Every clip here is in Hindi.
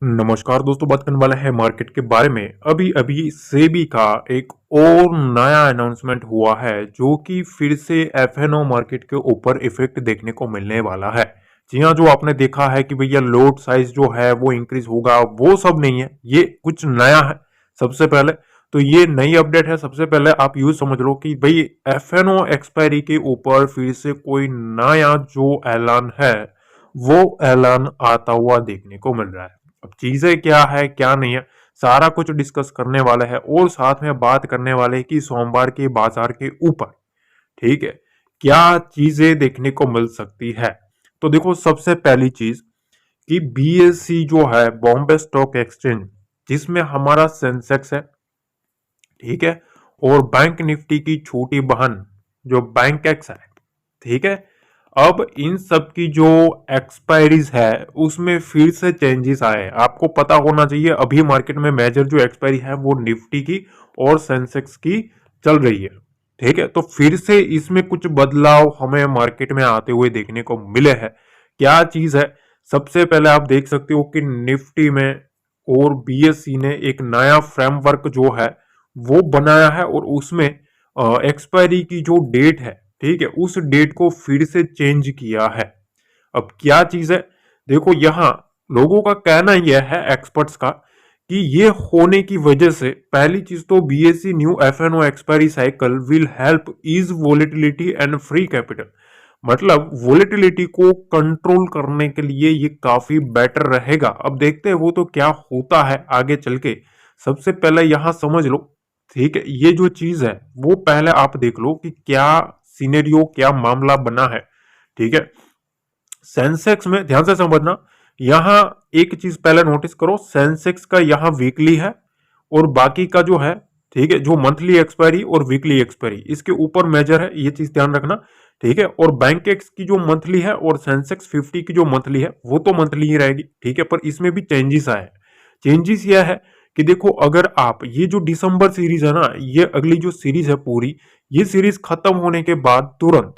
नमस्कार दोस्तों, बात करने वाला है मार्केट के बारे में। अभी अभी सेबी का एक और नया अनाउंसमेंट हुआ है जो कि फिर से एफएनओ मार्केट के ऊपर इफेक्ट देखने को मिलने वाला है। जी हाँ, जो आपने देखा है कि भैया लोड साइज जो है वो इंक्रीज होगा, वो सब नहीं है, ये कुछ नया है। सबसे पहले तो ये नई अपडेट है। सबसे पहले आप यूं समझ लो कि भाई एफएनओ एक्सपायरी के ऊपर फिर से कोई नया जो ऐलान है वो ऐलान आता हुआ देखने को मिल रहा है। अब चीजें क्या है क्या नहीं है, सारा कुछ डिस्कस करने वाले हैं और साथ में बात करने वाले हैं कि सोमवार के बाजार के ऊपर, ठीक है, क्या चीजें देखने को मिल सकती है। तो देखो, सबसे पहली चीज कि बीएससी जो है, बॉम्बे स्टॉक एक्सचेंज, जिसमें हमारा सेंसेक्स है, ठीक है, और बैंक निफ्टी की छोटी बहन जो बैंक एक्स है, ठीक है। अब इन सब की जो एक्सपायरीज है उसमें फिर से चेंजेस आए। आपको पता होना चाहिए अभी मार्केट में मेजर जो एक्सपायरी है वो निफ्टी की और सेंसेक्स की चल रही है, ठीक है। तो फिर से इसमें कुछ बदलाव हमें मार्केट में आते हुए देखने को मिले हैं। क्या चीज है, सबसे पहले आप देख सकते हो कि निफ्टी में और बीएससी ने एक नया फ्रेमवर्क जो है वो बनाया है और उसमें एक्सपायरी की जो डेट है, ठीक है, उस डेट को फिर से चेंज किया है। अब क्या चीज है, देखो यहां लोगों का कहना यह है, एक्सपर्ट्स का, कि ये होने की वजह से पहली चीज तो BSC new FNO expiry cycle will help ease volatility and free capital. मतलब वोलेटिलिटी को कंट्रोल करने के लिए ये काफी बेटर रहेगा। अब देखते हैं वो तो क्या होता है आगे चल के। सबसे पहले यहां समझ लो, ठीक है, ये जो चीज है वो पहले आप देख लो कि क्या सिनेरियो, क्या मामला बना है, ठीक है। सेंसेक्स में ध्यान से समझना, यहां एक चीज पहले नोटिस करो, सेंसेक्स का यहां वीकली है और बाकी का जो है, ठीक है, जो मंथली एक्सपायरी और वीकली एक्सपायरी इसके ऊपर मेजर है, ये चीज ध्यान रखना, ठीक है। और बैंक एक्स की जो मंथली है और सेंसेक्स 50 की जो मंथली है वो तो मंथली ही रहेगी, ठीक है। पर इसमें भी चेंजेस आए हैं। चेंजेस यह है कि देखो, अगर आप ये जो दिसंबर सीरीज है ना, ये अगली जो सीरीज है पूरी, ये सीरीज खत्म होने के बाद तुरंत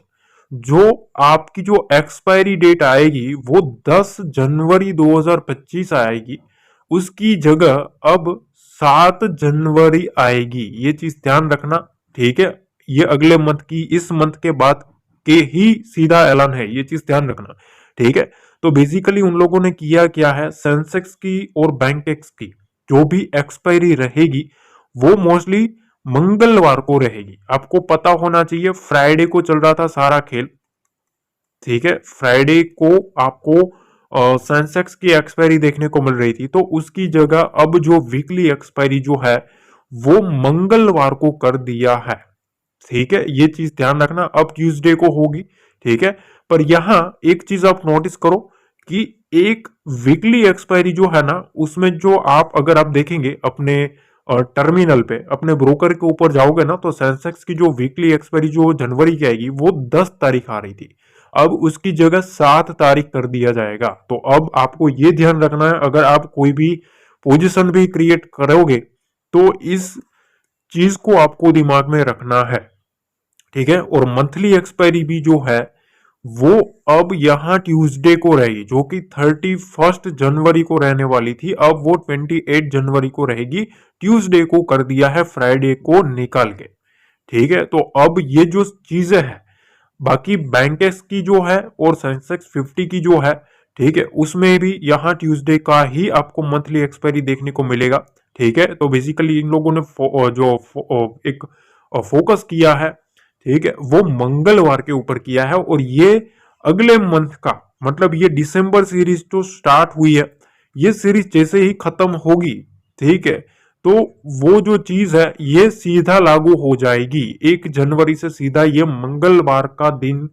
जो आपकी जो एक्सपायरी डेट आएगी वो 10 जनवरी 2025 आएगी, उसकी जगह अब 7 जनवरी आएगी। ये चीज ध्यान रखना, ठीक है। ये अगले मंथ की, इस मंथ के बाद के ही सीधा ऐलान है, ये चीज ध्यान रखना, ठीक है। तो बेसिकली उन लोगों ने किया क्या है, सेंसेक्स की और बैंक एक्स की जो भी एक्सपायरी रहेगी वो मोस्टली मंगलवार को रहेगी। आपको पता होना चाहिए फ्राइडे को चल रहा था सारा खेल, ठीक है। फ्राइडे को आपको सेंसेक्स की एक्सपायरी देखने को मिल रही थी, तो उसकी जगह अब जो वीकली एक्सपायरी जो है वो मंगलवार को कर दिया है, ठीक है। ये चीज ध्यान रखना, अब ट्यूसडे को होगी, ठीक है। पर यहां एक चीज आप नोटिस करो कि एक वीकली एक्सपायरी जो है ना, उसमें जो आप अगर आप देखेंगे अपने टर्मिनल पे, अपने ब्रोकर के ऊपर जाओगे ना, तो सेंसेक्स की जो वीकली एक्सपायरी जो जनवरी की आएगी वो 10 तारीख आ रही थी, अब उसकी जगह 7 तारीख कर दिया जाएगा। तो अब आपको ये ध्यान रखना है, अगर आप कोई भी पोजीशन भी क्रिएट करोगे तो इस चीज को आपको दिमाग में रखना है, ठीक है। और मंथली एक्सपायरी भी जो है वो अब यहां ट्यूसडे को रहेगी, जो कि 31 जनवरी को रहने वाली थी, अब वो 28 जनवरी को रहेगी। ट्यूसडे को कर दिया है फ्राइडे को निकाल के, ठीक है। तो अब ये जो चीजें हैं, बाकी बैंकेस की जो है और सेंसेक्स 50 की जो है, ठीक है, उसमें भी यहाँ ट्यूसडे का ही आपको मंथली एक्सपायरी देखने को मिलेगा, ठीक है। तो बेसिकली इन लोगों ने एक फोकस किया है, ठीक है, वो मंगलवार के ऊपर किया है। और ये अगले मंथ का, मतलब ये दिसंबर सीरीज जो स्टार्ट हुई है, ये सीरीज जैसे ही खत्म होगी, ठीक है, तो वो जो चीज है ये सीधा लागू हो जाएगी 1 जनवरी से, सीधा ये मंगलवार का दिन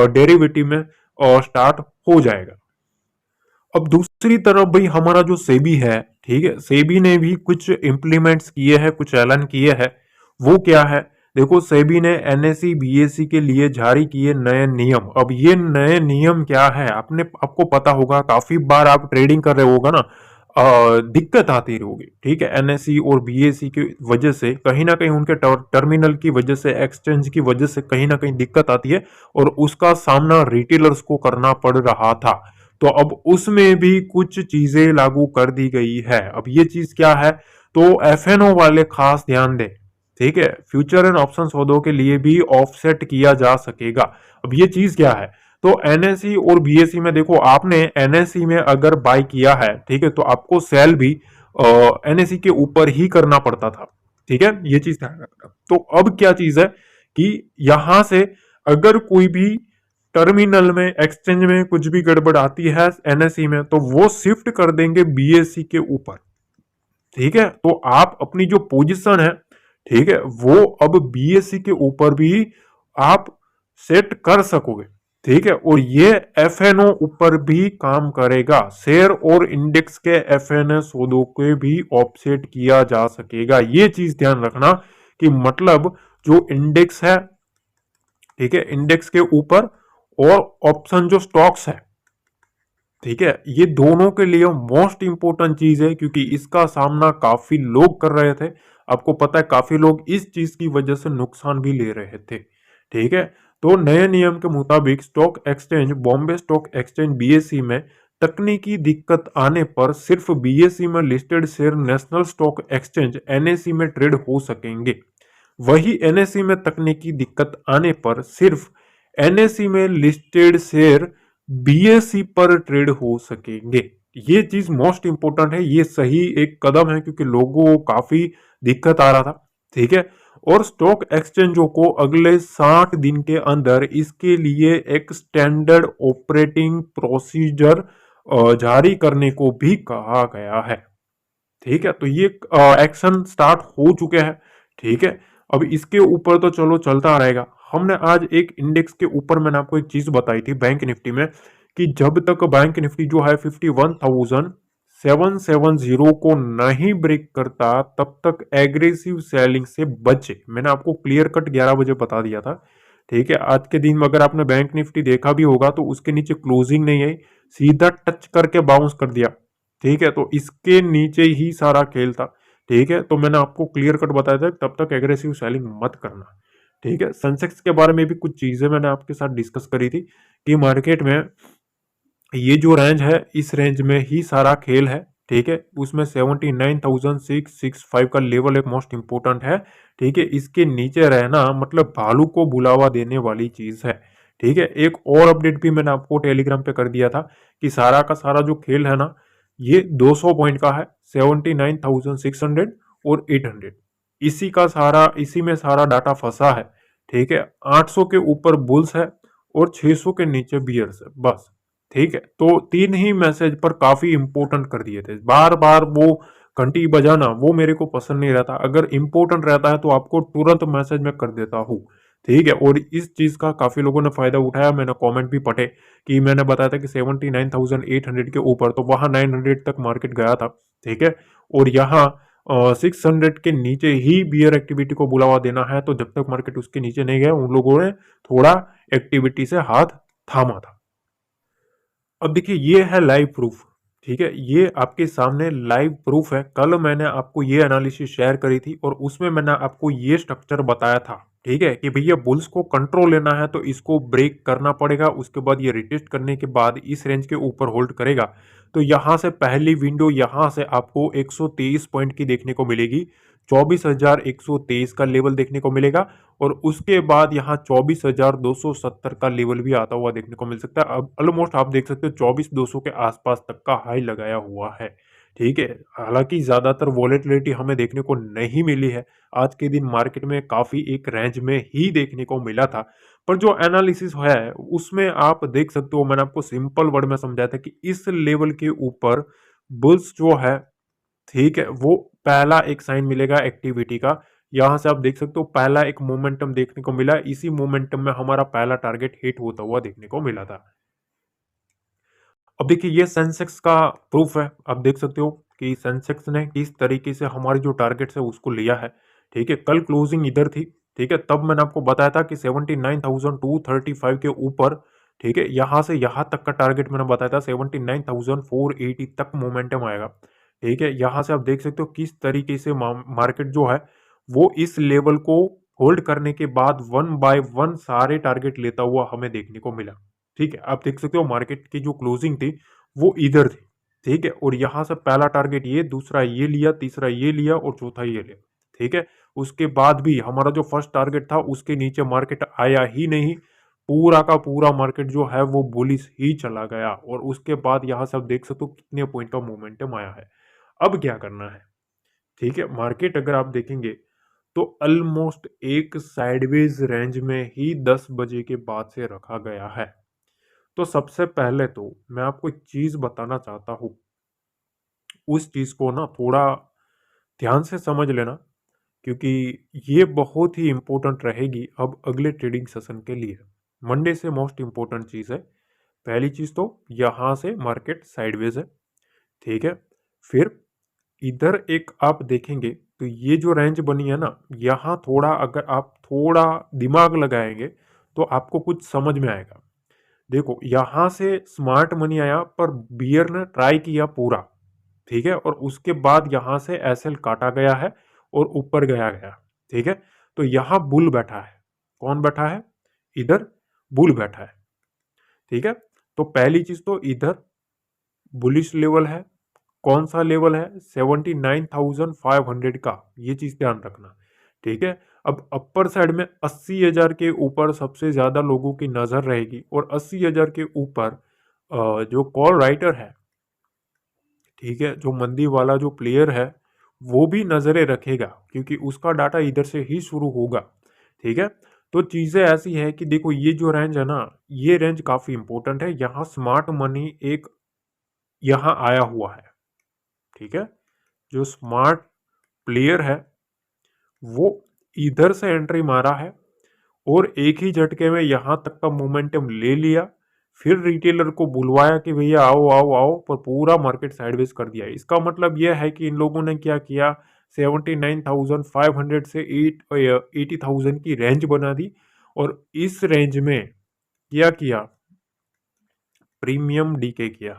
डेरिवेटिव में स्टार्ट हो जाएगा। अब दूसरी तरफ भाई हमारा जो सेबी है, ठीक है, सेबी ने भी कुछ इंप्लीमेंट्स किए हैं, कुछ ऐलान किए हैं। वो क्या है, देखो, सेबी ने एनएसई बीएसई के लिए जारी किए नए नियम। अब ये नए नियम क्या है, आपको पता होगा, काफी बार आप ट्रेडिंग कर रहे होगा ना, दिक्कत आती होगी, ठीक है। एनएसई और बीएसई की वजह से कहीं ना कहीं उनके टर्मिनल की वजह से, एक्सचेंज की वजह से कहीं ना कहीं दिक्कत आती है और उसका सामना रिटेलर्स को करना पड़ रहा था। तो अब उसमें भी कुछ चीजें लागू कर दी गई है। अब ये चीज क्या है, तो एफएनओ वाले खास ध्यान दें। ठीक है, फ्यूचर एंड ऑप्शन सौदों के लिए भी ऑफसेट किया जा सकेगा। अब ये चीज क्या है, तो एनएसई और बीएसई में देखो, आपने एनएसई में अगर बाय किया है, ठीक है, तो आपको सेल भी एनएसई के ऊपर ही करना पड़ता था। ठीक है, ये चीज ध्यान रखना। तो अब क्या चीज है कि यहां से अगर कोई भी टर्मिनल में, एक्सचेंज में कुछ भी गड़बड़ आती है एनएसई में, तो वो शिफ्ट कर देंगे बीएसई के ऊपर। ठीक है, तो आप अपनी जो पोजीशन है, ठीक है, वो अब बीएसई के ऊपर भी आप सेट कर सकोगे। ठीक है, और ये एफएनओ ऊपर भी काम करेगा। शेयर और इंडेक्स के एफएनओ सौदों के भी ऑफसेट किया जा सकेगा। ये चीज ध्यान रखना कि मतलब जो इंडेक्स है, ठीक है, इंडेक्स के ऊपर, और ऑप्शन जो स्टॉक्स है, ठीक है, ये दोनों के लिए मोस्ट इंपोर्टेंट चीज है, क्योंकि इसका सामना काफी लोग कर रहे थे। आपको पता है काफी लोग इस चीज की वजह से नुकसान भी ले रहे थे। ठीक है, तो नए नियम के मुताबिक stock exchange, Bombay stock exchange BSE में तकनीकी दिक्कत आने पर सिर्फ बीएसई में listed share national stock exchange NSE में ट्रेड हो सकेंगे। वही एनएसई में तकनीकी दिक्कत आने पर सिर्फ एनएसई में लिस्टेड शेयर बीएसई पर ट्रेड हो सकेंगे। ये चीज मोस्ट इंपोर्टेंट है, ये सही एक कदम है, क्योंकि लोगों को काफी दिक्कत आ रहा था। ठीक है, और स्टॉक एक्सचेंजों को अगले 60 दिन के अंदर इसके लिए एक स्टैंडर्ड ऑपरेटिंग प्रोसीजर जारी करने को भी कहा गया है। ठीक है, तो ये एक्शन स्टार्ट हो चुके हैं। ठीक है, अब इसके ऊपर तो चलो चलता रहेगा। हमने आज एक इंडेक्स के ऊपर, मैंने आपको एक चीज बताई थी बैंक निफ्टी में, कि जब तक बैंक निफ्टी जो है 51,770 को नहीं ब्रेक करता, तब तक एग्रेसिव सेलिंग से बचे। मैंने आपको क्लियर कट 11 बजे बता दिया था। ठीक है, आज के दिन में अगर आपने बैंक निफ्टी देखा भी होगा, तो उसके नीचे क्लोजिंग नहीं आई, सीधा टच करके बाउंस कर दिया। ठीक है, तो इसके नीचे ही सारा खेल था। ठीक है, तो मैंने आपको क्लियर कट बताया था, तब तक एग्रेसिव सेलिंग मत करना। ठीक है, सेंसेक्स के बारे में भी कुछ चीजें मैंने आपके साथ डिस्कस करी थी कि मार्केट में ये जो रेंज है, इस रेंज में ही सारा खेल है। ठीक है, उसमें 79,665 का लेवल एक मोस्ट इंपोर्टेंट है। ठीक है, इसके नीचे रहना मतलब भालू को बुलावा देने वाली चीज है। ठीक है, एक और अपडेट भी मैंने आपको टेलीग्राम पे कर दिया था कि सारा का सारा जो खेल है ना, ये 200 पॉइंट का है, 79,600 और 800, इसी का सारा, इसी में सारा डाटा फंसा है। ठीक है, 800 के ऊपर बुल्स है और 600 के नीचे बियर्स है, बस। ठीक है, तो तीन ही मैसेज पर काफी इंपोर्टेंट कर दिए थे। बार बार वो घंटी बजाना वो मेरे को पसंद नहीं रहता। अगर इंपोर्टेंट रहता है तो आपको तुरंत मैसेज में कर देता हूँ। ठीक है, और इस चीज का काफी लोगों ने फायदा उठाया। मैंने कमेंट भी पढ़े कि मैंने बताया था कि 79,800 के ऊपर, तो वहां 900 तक मार्केट गया था। ठीक है, और यहाँ 600 के नीचे ही बियर एक्टिविटी को बुलावा देना है। तो जब तक मार्केट उसके नीचे नहीं गया, उन लोगों ने थोड़ा एक्टिविटी से हाथ थामा था। अब देखिए, ये है लाइव प्रूफ। ठीक है, ये आपके सामने लाइव प्रूफ है। कल मैंने आपको ये एनालिसिस शेयर करी थी और उसमें मैंने आपको ये स्ट्रक्चर बताया था। ठीक है, कि भैया बुल्स को कंट्रोल लेना है तो इसको ब्रेक करना पड़ेगा, उसके बाद ये रिटेस्ट करने के बाद इस रेंज के ऊपर होल्ड करेगा। तो यहां से पहली विंडो यहां से आपको 123 पॉइंट की देखने को मिलेगी, 24,123 का लेवल देखने को मिलेगा, और उसके बाद यहाँ 24,270 का लेवल भी आता हुआ देखने को मिल सकता है। अब ऑलमोस्ट आप देख सकते हो 24,200 के आसपास तक का हाई लगाया हुआ है। ठीक है, हालांकि ज्यादातर वॉलेटिलिटी हमें देखने को नहीं मिली है। आज के दिन मार्केट में काफी एक रेंज में ही देखने को मिला था, पर जो एनालिसिस है उसमें आप देख सकते हो, मैंने आपको सिंपल वर्ड में समझाया था कि इस लेवल के ऊपर बुल्स जो है, ठीक है, वो पहला एक साइन मिलेगा एक्टिविटी का। यहां से आप देख सकते हो पहला एक मोमेंटम देखने को मिला। इसी मोमेंटम में हमारा पहला टारगेट हिट होता हुआ देखने को मिला था। अब देखिए, ये सेंसेक्स का प्रूफ है। आप देख सकते हो कि सेंसेक्स ने किस तरीके से हमारी जो टारगेट्स है उसको लिया है। ठीक है, कल क्लोजिंग इधर थी। ठीक है, तब मैंने आपको बताया था कि 79,235 के ऊपर, ठीक है, यहां से यहां तक का टारगेट मैंने बताया था 79,480 तक मोमेंटम आएगा। ठीक है, यहां से आप देख सकते हो किस तरीके से मार्केट जो है वो इस लेवल को होल्ड करने के बाद वन बाय वन सारे टारगेट लेता हुआ हमें देखने को मिला। ठीक है, आप देख सकते हो मार्केट की जो क्लोजिंग थी वो इधर थी, ठीक है। और यहाँ से पहला टारगेट ये, दूसरा ये लिया, तीसरा ये लिया और चौथा ये लिया, ठीक है। उसके बाद भी हमारा जो फर्स्ट टारगेट था उसके नीचे मार्केट आया ही नहीं, पूरा का पूरा मार्केट जो है वो बुलिश ही चला गया। और उसके बाद यहाँ से आप देख सकते हो कितने पॉइंट का मोमेंटम आया है। अब क्या करना है, ठीक है। मार्केट अगर आप देखेंगे तो ऑलमोस्ट एक साइडवेज रेंज में ही 10 बजे के बाद से रखा गया है। तो सबसे पहले तो मैं आपको एक चीज बताना चाहता हूं, उस चीज को ना थोड़ा ध्यान से समझ लेना, क्योंकि ये बहुत ही इंपॉर्टेंट रहेगी अब अगले ट्रेडिंग सेशन के लिए। मंडे से मोस्ट इंपॉर्टेंट चीज है। पहली चीज तो यहां से मार्केट साइडवेज है, ठीक है। फिर इधर एक आप देखेंगे तो ये जो रेंज बनी है ना, यहाँ थोड़ा अगर आप थोड़ा दिमाग लगाएंगे तो आपको कुछ समझ में आएगा। देखो यहां से स्मार्ट मनी आया पर बियर ने ट्राई किया पूरा, ठीक है। और उसके बाद यहां से एसएल काटा गया है और ऊपर गया गया, ठीक है। तो यहां बुल बैठा है। कौन बैठा है? इधर बुल बैठा है, ठीक है। तो पहली चीज तो इधर बुलिश लेवल है। कौन सा लेवल है? 79,500 का, ये चीज ध्यान रखना, ठीक है। अब अपर साइड में 80,000 के ऊपर सबसे ज्यादा लोगों की नजर रहेगी और 80,000 के ऊपर जो कॉल राइटर है, ठीक है, जो मंदी वाला जो प्लेयर है वो भी नजरें रखेगा, क्योंकि उसका डाटा इधर से ही शुरू होगा, ठीक है। तो चीजें ऐसी है कि देखो ये जो रेंज है ना, ये रेंज काफी इंपॉर्टेंट है। यहाँ स्मार्ट मनी एक यहाँ आया हुआ है, ठीक है। जो स्मार्ट प्लेयर है वो इधर से एंट्री मारा है और एक ही झटके में यहां तक का मोमेंटम ले लिया। फिर रिटेलर को बुलवाया कि भैया आओ आओ आओ, पर पूरा मार्केट साइडवेज कर दिया। इसका मतलब यह है कि इन लोगों ने क्या किया, 79,500 से 80,000 की रेंज बना दी और इस रेंज में क्या किया, प्रीमियम डीके किया,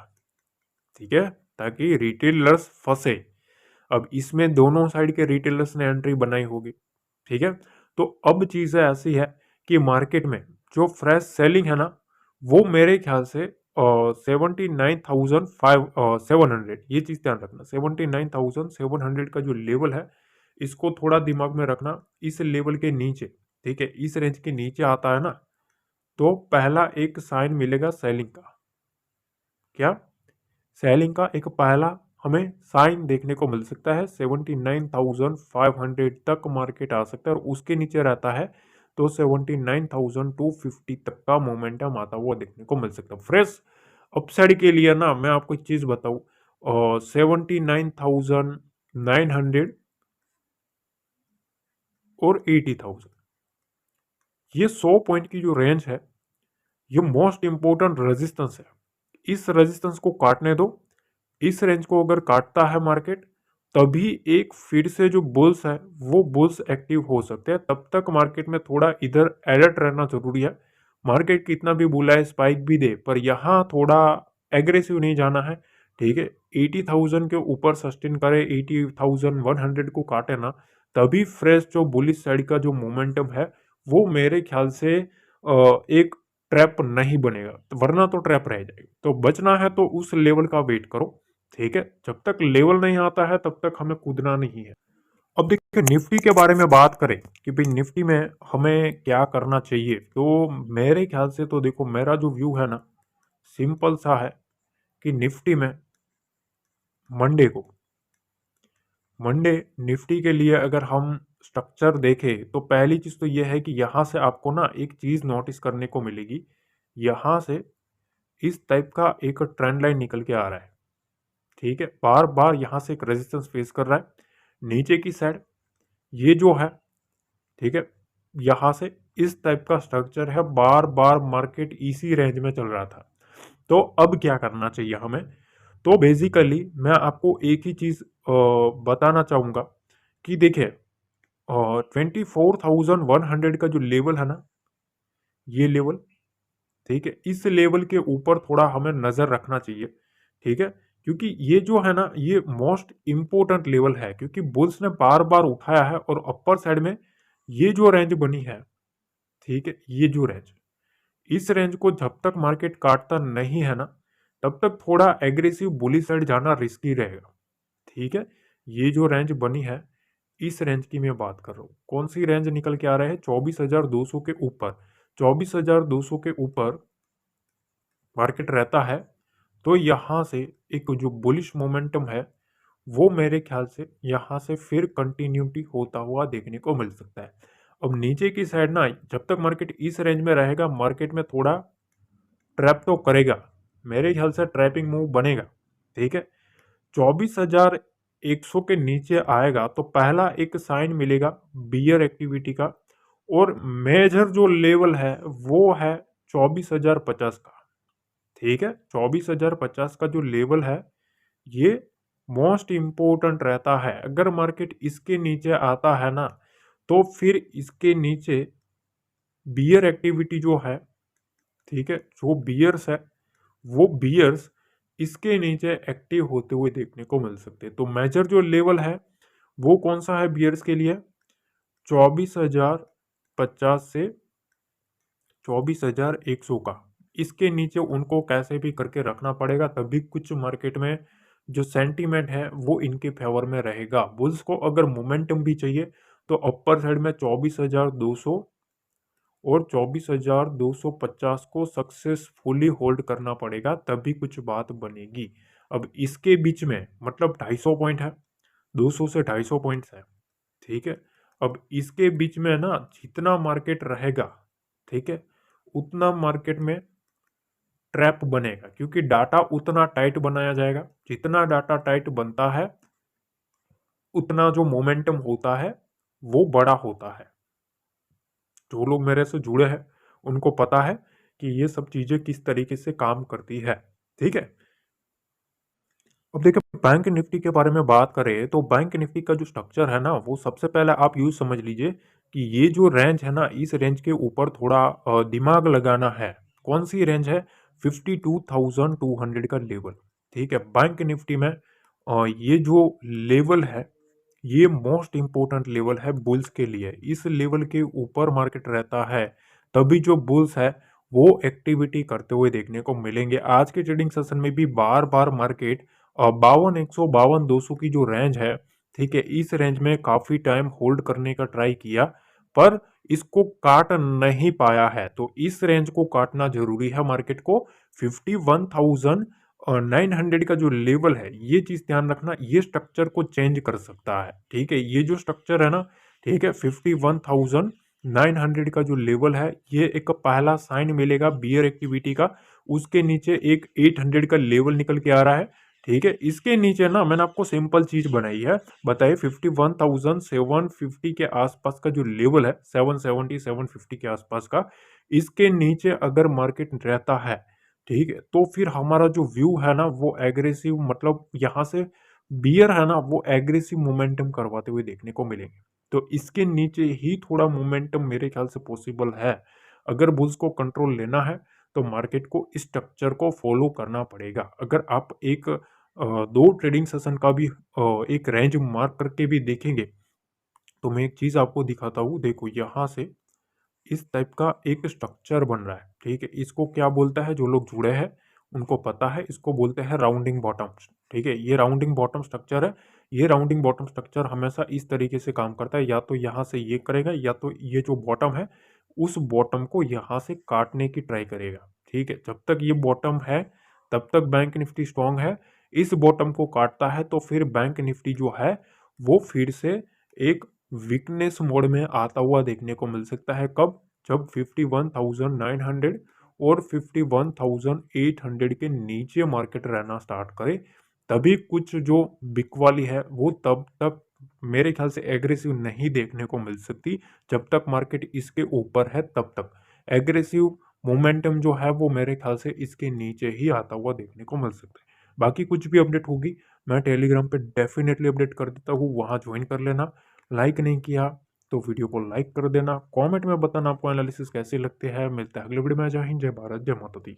ठीक है, ताकि रिटेलर्स फंसे। अब इसमें दोनों साइड के रिटेलर्स ने एंट्री बनाई होगी, ठीक है। तो अब चीज़ ऐसी है कि मार्केट में जो फ्रेश सेलिंग है ना, वो मेरे ख्याल से 79,700, ये चीज़ ध्यान रखना। 79,700 का जो लेवल है, इसको थोड़ा दिमाग में रखना। इस लेवल के नीचे, ठीक है, इस रेंज के नीचे आता है ना, तो पहला एक साइन मिलेगा सेलिंग का। क्या? सेलिंग का एक पहला हमें साइन देखने को मिल सकता है। 79,500 तक मार्केट आ सकता है और उसके नीचे रहता है तो 79,250 तक का मोमेंटम आता हुआ देखने को मिल सकता है। फ्रेश अपसाइड के लिए ना मैं आपको एक चीज बताऊं, 79,900 और 80,000, ये 100 पॉइंट की जो रेंज है, ये मोस्ट इंपोर्टेंट रेजिस्टेंस है। इस रेजिस्टेंस को काटने दो। इस रेंज को अगर काटता है मार्केट, तभी एक फिर से जो बुल्स है वो बुल्स एक्टिव हो सकते हैं। तब तक मार्केट में थोड़ा इधर अलर्ट रहना जरूरी है। मार्केट कितना भी बुलाए, स्पाइक भी दे, पर यहाँ थोड़ा एग्रेसिव नहीं जाना है, ठीक है। 80,000 के ऊपर सस्टेन करे, 80,100 को काटे ना, तभी फ्रेश जो बुलिश साइड का जो मोमेंटम है वो मेरे ख्याल से एक ट्रैप नहीं बनेगा, वरना तो ट्रैप रह जाएगी। तो बचना है तो उस लेवल का वेट करो, ठीक है। जब तक लेवल नहीं आता है तब तक हमें कूदना नहीं है। अब देखिए निफ्टी के बारे में बात करें कि भाई निफ्टी में हमें क्या करना चाहिए, तो मेरे ख्याल से तो देखो मेरा जो व्यू है ना, सिंपल सा है कि निफ्टी में मंडे को, मंडे निफ्टी के लिए अगर हम स्ट्रक्चर देखें तो पहली चीज तो यह है कि यहां से आपको ना एक चीज नोटिस करने को मिलेगी। यहां से इस टाइप का एक ट्रेंड लाइन निकल के आ रहा है, ठीक है। बार बार यहां से एक रेजिस्टेंस फेस कर रहा है नीचे की साइड, ये जो है, ठीक है। यहां से इस टाइप का स्ट्रक्चर है, बार बार मार्केट इसी रेंज में चल रहा था। तो अब क्या करना चाहिए हमें? तो बेसिकली मैं आपको एक ही चीज बताना चाहूंगा कि देखिए 24,100 का जो लेवल है ना, ये लेवल, ठीक है, इस लेवल के ऊपर थोड़ा हमें नजर रखना चाहिए, ठीक है। क्योंकि ये जो है ना, ये मोस्ट इंपोर्टेंट लेवल है, क्योंकि बुल्स ने बार बार उठाया है और अपर साइड में ये जो रेंज बनी है, ठीक है, ये जो रेंज, इस रेंज को जब तक मार्केट काटता नहीं है ना, तब तक थोड़ा एग्रेसिव बुलिश साइड जाना रिस्की रहेगा। ठीक है, ये जो रेंज बनी है, इस रेंज की मैं बात कर रहा हूँ। कौन सी रेंज निकल के आ रहा है? 24,200 के ऊपर। 24,200 के ऊपर मार्केट रहता है तो यहाँ से एक जो बुलिश मोमेंटम है वो मेरे ख्याल से यहाँ से फिर कंटिन्यूटी होता हुआ देखने को मिल सकता है। अब नीचे की साइड ना, जब तक मार्केट इस रेंज में रहेगा, मार्केट में थोड़ा ट्रैप तो करेगा, मेरे ख्याल से ट्रैपिंग मूव बनेगा। ठीक है, 24,100 के नीचे आएगा तो पहला एक साइन मिलेगा बियर एक्टिविटी का, और मेजर जो लेवल है वो है 24,050 का। ठीक है, 24,050 का जो लेवल है ये मोस्ट इंपॉर्टेंट रहता है। अगर मार्केट इसके नीचे आता है ना, तो फिर इसके नीचे बियर एक्टिविटी जो है, ठीक है, जो बियर्स है वो बियर्स इसके नीचे एक्टिव होते हुए देखने को मिल सकते हैं। तो मेजर जो लेवल है वो कौन सा है बियर्स के लिए? 24,050 से 24,100 का। इसके नीचे उनको कैसे भी करके रखना पड़ेगा, तभी कुछ मार्केट में जो सेंटीमेंट है वो इनके फेवर में रहेगा। बुल्स को अगर मोमेंटम भी चाहिए तो अपर साइड में 24,200 और 24,250 को सक्सेसफुली होल्ड करना पड़ेगा, तभी कुछ बात बनेगी। अब इसके बीच में मतलब 250 पॉइंट है, 200 से 250 पॉइंट्स है। ठीक है, अब इसके बीच में ना जितना मार्केट रहेगा, ठीक है, उतना मार्केट में ट्रैप बनेगा, क्योंकि डाटा उतना टाइट बनाया जाएगा। जितना डाटा टाइट बनता है उतना जो मोमेंटम होता है वो बड़ा होता है। जो लोग मेरे से जुड़े हैं उनको पता है कि ये सब चीजें किस तरीके से काम करती है। ठीक है, अब देखिए बैंक निफ्टी के बारे में बात करें तो बैंक निफ्टी का जो स्ट्रक्चर है ना, वो सबसे पहले आप यूँ समझ लीजिए कि ये जो रेंज है ना, इस रेंज के ऊपर थोड़ा दिमाग लगाना है। कौन सी रेंज है? 52,200 का लेवल। ठीक है, बैंक निफ्टी में ये जो लेवल है ये मोस्ट इंपॉर्टेंट लेवल है बुल्स के लिए। इस लेवल के ऊपर मार्केट रहता है तभी जो बुल्स है वो एक्टिविटी करते हुए देखने को मिलेंगे। आज के ट्रेडिंग सेशन में भी बार बार मार्केट 52,100 52,200 की जो रेंज है, ठीक है, इस रेंज में काफी टाइम होल्ड करने का ट्राई किया पर इसको काट नहीं पाया है। तो इस रेंज को काटना जरूरी है मार्केट को। 51,900 का जो लेवल है, ये चीज ध्यान रखना, ये स्ट्रक्चर को चेंज कर सकता है। ठीक है, ये जो स्ट्रक्चर है ना, ठीक है, 51,900 का जो लेवल है, ये एक पहला साइन मिलेगा बियर एक्टिविटी का। उसके नीचे एक 800 का लेवल निकल के आ रहा है। ठीक है, इसके नीचे ना मैंने आपको सिंपल चीज बनाई है, बताइए 51,750 के आसपास का जो लेवल है, 770 750 के आसपास का, इसके नीचे अगर मार्केट रहता है, ठीक है, तो फिर हमारा जो व्यू है ना वो एग्रेसिव, मतलब यहाँ से बियर है ना वो एग्रेसिव मोमेंटम करवाते हुए देखने को मिलेंगे। तो इसके नीचे ही थोड़ा मोमेंटम मेरे ख्याल से पॉसिबल है। अगर बुल्स को कंट्रोल लेना है तो मार्केट को इस स्ट्रक्चर को फॉलो करना पड़ेगा। अगर आप एक दो ट्रेडिंग सेशन का भी एक रेंज मार्क करके भी देखेंगे तो मैं एक चीज आपको दिखाता हूँ। देखो यहाँ से इस टाइप का एक स्ट्रक्चर बन रहा है। ठीक है, इसको क्या बोलता है, जो लोग जुड़े हैं उनको पता है, इसको बोलते हैं राउंडिंग बॉटम। ठीक है, ये राउंडिंग बॉटम स्ट्रक्चर है। ये राउंडिंग बॉटम स्ट्रक्चर हमेशा इस तरीके से काम करता है, या तो यहाँ से ये करेगा या तो ये जो बॉटम है उस बॉटम को यहाँ से काटने की ट्राई करेगा। ठीक है, जब तक ये बॉटम है तब तक बैंक निफ्टी स्ट्रांग है। इस बॉटम को काटता है तो फिर बैंक निफ्टी जो है वो फिर से एक वीकनेस मोड में आता हुआ देखने को मिल सकता है। कब? जब 51,900 और 51,800 के नीचे मार्केट रहना स्टार्ट करे, तभी कुछ जो बिक वाली है वो तब तक मेरे ख्याल से एग्रेसिव नहीं देखने को मिल सकती। जब तक मार्केट इसके ऊपर है तब तक एग्रेसिव मोमेंटम जो है वो मेरे ख्याल से इसके नीचे ही आता हुआ देखने को मिल सकता है। बाकी कुछ भी अपडेट होगी मैं टेलीग्राम पे डेफिनेटली अपडेट कर देता हूँ, वहां ज्वाइन कर लेना। लाइक नहीं किया तो वीडियो को लाइक कर देना, कमेंट में बताना आपको एनालिसिस कैसे लगते हैं। मिलता है अगले वीडियो में। जय हिंद, जय भारत, जय माता दी।